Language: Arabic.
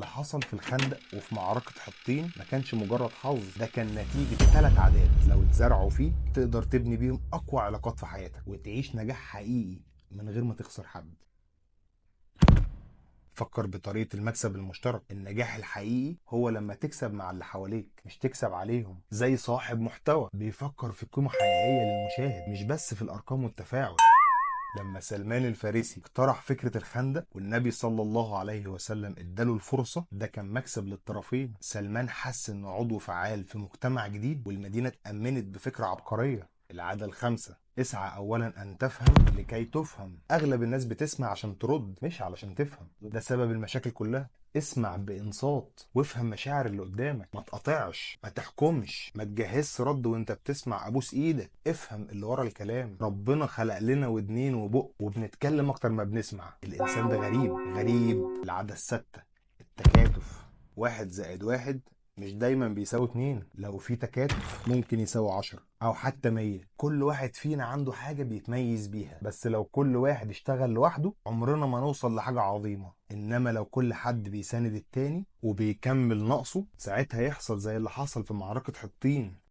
اللي حصل في الخندق وفي معركة حطين ما كانش مجرد حظ، ده كان نتيجة 3 عادات لو اتزرعوا فيك تقدر تبني بيهم أقوى علاقات في حياتك وتعيش نجاح حقيقي من غير ما تخسر حد. فكر بطريقة المكسب المشترك. النجاح الحقيقي هو لما تكسب مع اللي حواليك مش تكسب عليهم، زي صاحب محتوى بيفكر في قيمة حقيقية للمشاهد مش بس في الأرقام والتفاعل. لما سلمان الفارسي اقترح فكرة الخندق والنبي صلى الله عليه وسلم اداله الفرصة، ده كان مكسب للطرفين. سلمان حس انه عضو فعال في مجتمع جديد والمدينة اتأمنت بفكرة عبقرية. العادة الخامسة: اسعى اولا ان تفهم لكي تفهم. اغلب الناس بتسمع عشان ترد مش علشان تفهم، ده سبب المشاكل كلها. اسمع بانصات وافهم مشاعر اللي قدامك، ما تقاطعش، ما تحكمش، ما تجهزش رد وانت بتسمع ابوس ايدك. افهم اللي ورا الكلام. ربنا خلق لنا ودنين وبق وبنتكلم اكتر ما بنسمع. الانسان ده غريب غريب. العادة الستة: التكاتف. 1+1 مش دايما بيساوي 2. لو في تكاتف ممكن يساوي 10 او حتى 100. كل واحد فينا عنده حاجة بيتميز بيها، بس لو كل واحد اشتغل لوحده عمرنا ما نوصل لحاجة عظيمة. انما لو كل حد بيساند التاني وبيكمل نقصه، ساعتها يحصل زي اللي حصل في معركة حطين.